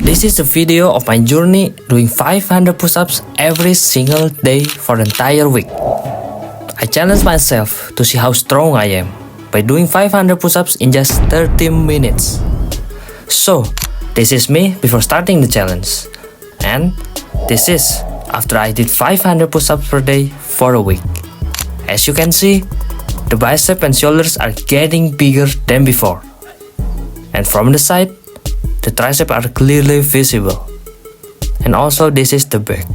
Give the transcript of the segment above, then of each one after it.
This is a video of my journey doing 500 push-ups every single day for the entire week. I challenged myself to see how strong I am by doing 500 push-ups in just 30 minutes. So, this is me before starting the challenge. And this is after I did 500 push-ups per day for a week. As you can see, the bicep and shoulders are getting bigger than before. And from the side, the triceps are clearly visible. And also this is the back.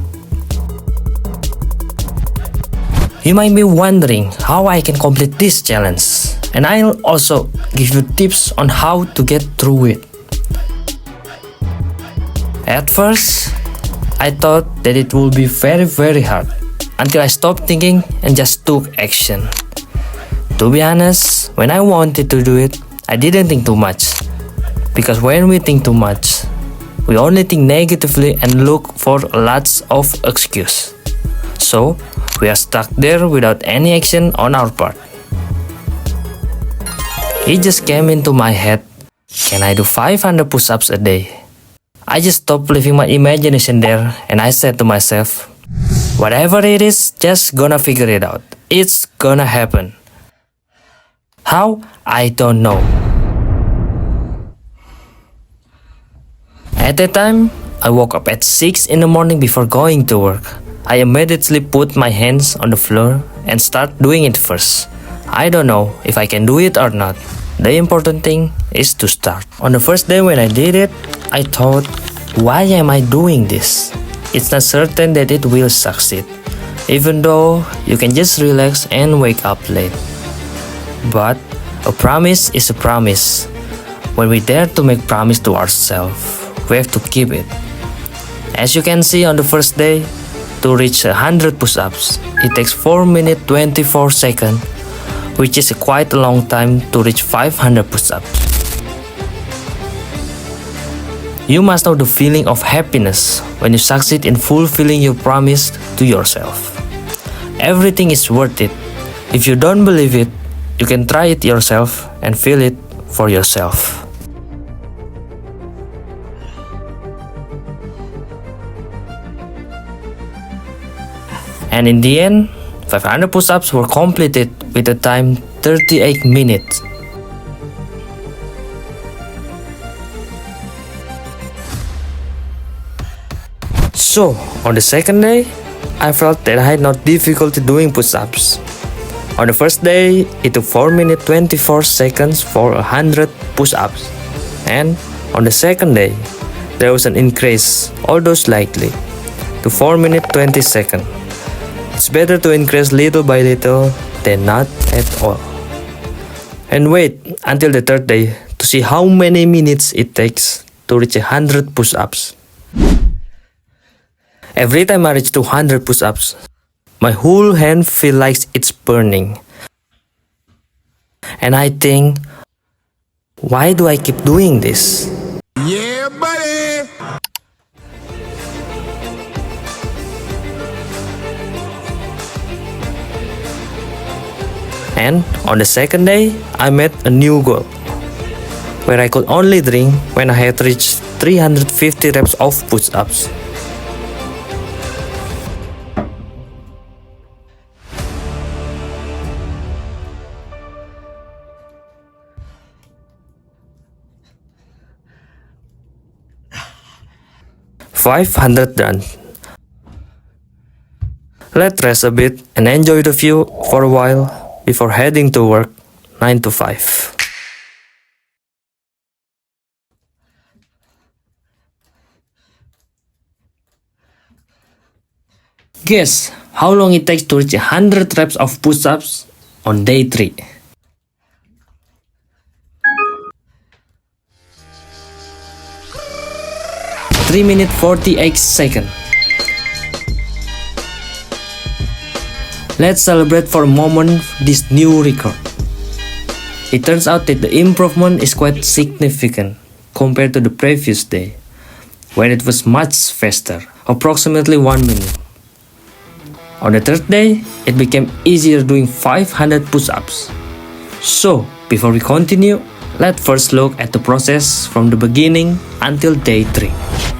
You might be wondering how I can complete this challenge. And I'll also give you tips on how to get through it. At first, I thought that it would be very hard until I stopped thinking and just took action. To be honest, when I wanted to do it, I didn't think too much. Because when we think too much, we only think negatively and look for lots of excuses. So, we are stuck there without any action on our part. It just came into my head, can I do 500 push-ups a day? I just stopped leaving my imagination there and I said to myself, whatever it is, just gonna figure it out. It's gonna happen. How? I don't know. At that time, I woke up at 6 in the morning before going to work. I immediately put my hands on the floor and start doing it first. I don't know if I can do it or not. The important thing is to start. On the first day when I did it, I thought, why am I doing this? It's not certain that it will succeed, even though you can just relax and wake up late. But a promise is a promise. When we dare to make promise to ourselves, we have to keep it. As you can see on the first day, to reach 100 push-ups, it takes 4 minutes 24 seconds, which is quite a long time to reach 500 push-ups. You must know the feeling of happiness when you succeed in fulfilling your promise to yourself. Everything is worth it. If you don't believe it, you can try it yourself and feel it for yourself. And in the end, 500 push-ups were completed with a time 38 minutes. So, on the second day, I felt that I had no difficulty doing push-ups. On the first day, it took 4 minutes 24 seconds for 100 push-ups. And on the second day, there was an increase, although slightly, to 4 minutes 20 seconds. It's better to increase little by little than not at all. And wait until the third day to see how many minutes it takes to reach 100 push-ups. Every time I reach 200 push-ups, my whole hand feels like it's burning. And I think, why do I keep doing this? Yeah, buddy! And on the second day, I met a new goal, where I could only drink when I had reached 350 reps of push-ups. $500 done. Let's rest a bit and enjoy the view for a while before heading to work 9 to 5. Guess how long it takes to reach 100 reps of push-ups on day 3. 3 minutes 48 seconds. Let's celebrate for a moment this new record. It turns out that the improvement is quite significant compared to the previous day, when it was much faster, approximately 1 minute. On the third day, it became easier doing 500 push-ups. So, before we continue, let's first look at the process from the beginning until day 3.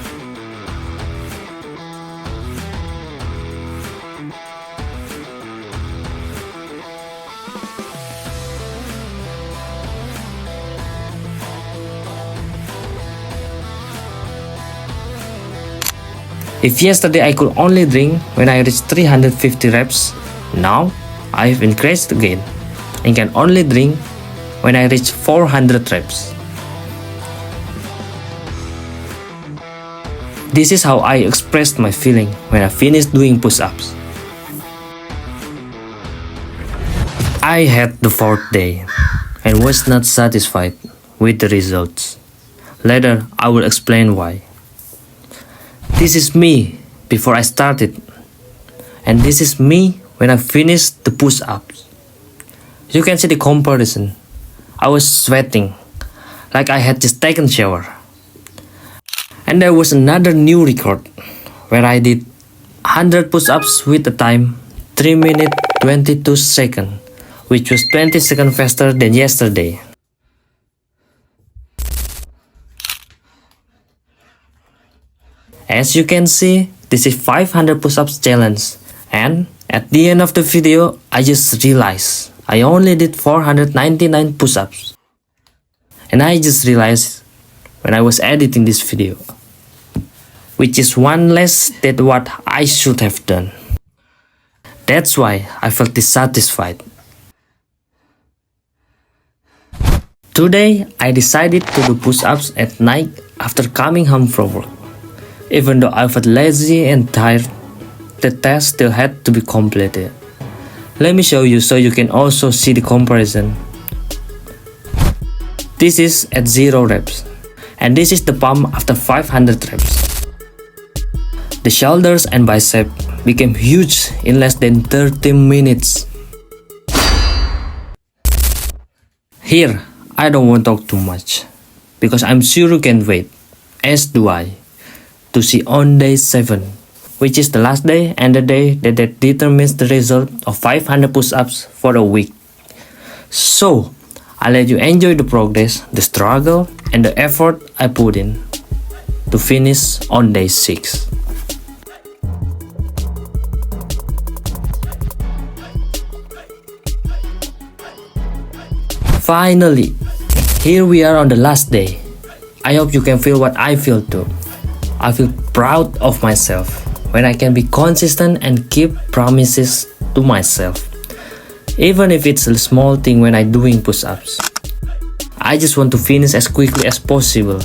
If yesterday I could only drink when I reached 350 reps, now I've increased again and can only drink when I reach 400 reps. This is how I expressed my feeling when I finished doing push-ups. I had the fourth day and was not satisfied with the results. Later, I will explain why. This is me before I started, and this is me when I finished the push-ups. You can see the comparison. I was sweating like I had just taken a shower. And there was another new record where I did 100 push-ups with a time 3 minutes 22 seconds, which was 20 seconds faster than yesterday. As you can see, this is 500 push-ups challenge, and at the end of the video, I just realized I only did 499 push-ups. And I just realized when I was editing this video, which is one less than what I should have done. That's why I felt dissatisfied. Today, I decided to do push-ups at night after coming home from work. Even though I felt lazy and tired, the task still had to be completed. Let me show you so you can also see the comparison. This is at 0 reps, and this is the pump after 500 reps. The shoulders and bicep became huge in less than 30 minutes. Here, I don't want to talk too much, because I'm sure you can wait, as do I, to see on day 7, which is the last day and the day that determines the result of 500 push-ups for a week. So, I'll let you enjoy the progress, the struggle, and the effort I put in to finish on day 6. Finally, here we are on the last day. I hope you can feel what I feel too. I feel proud of myself when I can be consistent and keep promises to myself. Even if it's a small thing when I'm doing push-ups. I just want to finish as quickly as possible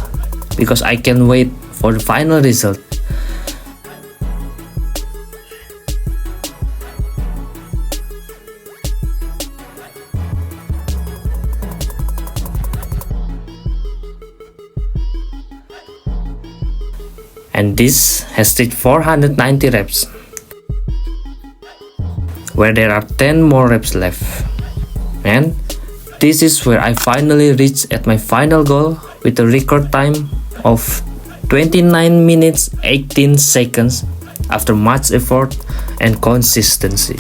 because I can't wait for the final result. And this has reached 490 reps, where there are 10 more reps left. And this is where I finally reached at my final goal with a record time of 29 minutes 18 seconds after much effort and consistency.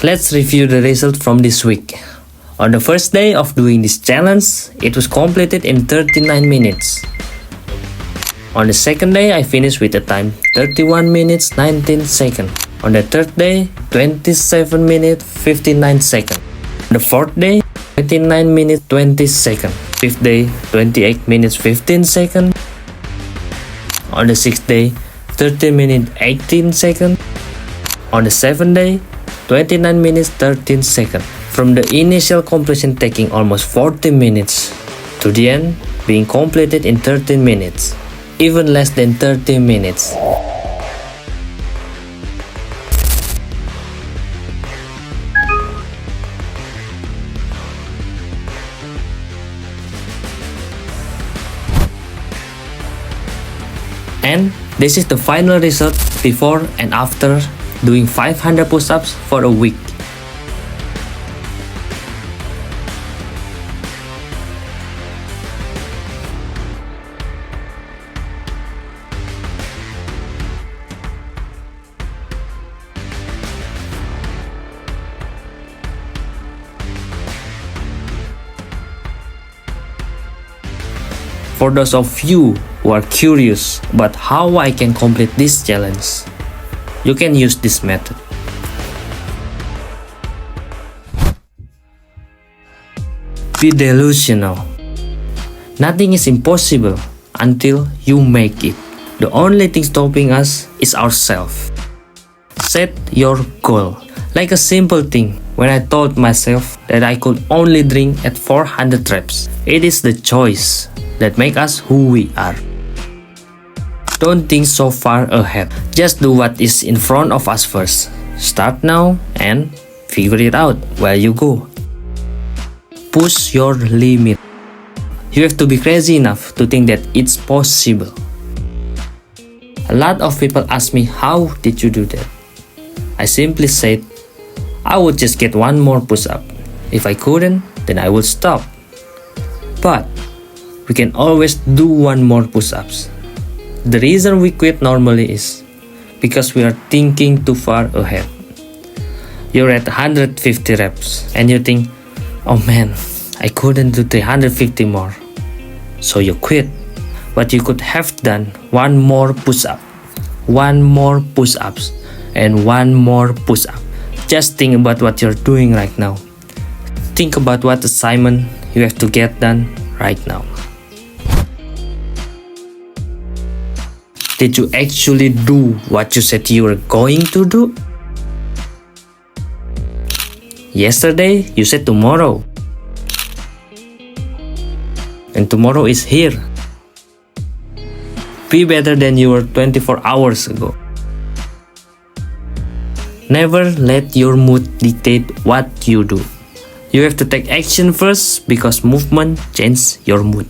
Let's review the result from this week. On the first day of doing this challenge, it was completed in 39 minutes. On the second day, I finished with a time 31 minutes 19 seconds. On the third day, 27 minutes 59 seconds. On the fourth day, 29 minutes 20 seconds. Fifth day, 28 minutes 15 seconds. On the sixth day, 30 minutes 18 seconds. On the seventh day, 29 minutes 13 seconds. From the initial completion taking almost 40 minutes to the end being completed in 13 minutes, even less than 30 minutes. And this is the final result before and after doing 500 push-ups for a week. For those of you who are curious about how I can complete this challenge, you can use this method. Be delusional. Nothing is impossible until you make it. The only thing stopping us is ourselves. Set your goal. Like a simple thing, when I told myself that I could only drink at 400 reps, it is the choice that makes us who we are. Don't think so far ahead. Just do what is in front of us first. Start now and figure it out while you go. Push your limit. You have to be crazy enough to think that it's possible. A lot of people ask me, how did you do that? I simply said, I would just get one more push-up. If I couldn't, then I would stop. But we can always do one more push-ups. The reason we quit normally is because we are thinking too far ahead. You're at 150 reps and you think, oh man, I couldn't do 350 more. So you quit. But you could have done one more push-up, one more push-ups, and one more push-up. Just think about what you're doing right now. Think about what assignment you have to get done right now. Did you actually do what you said you were going to do? Yesterday, you said tomorrow. And tomorrow is here. Be better than you were 24 hours ago. Never let your mood dictate what you do. You have to take action first because movement changes your mood.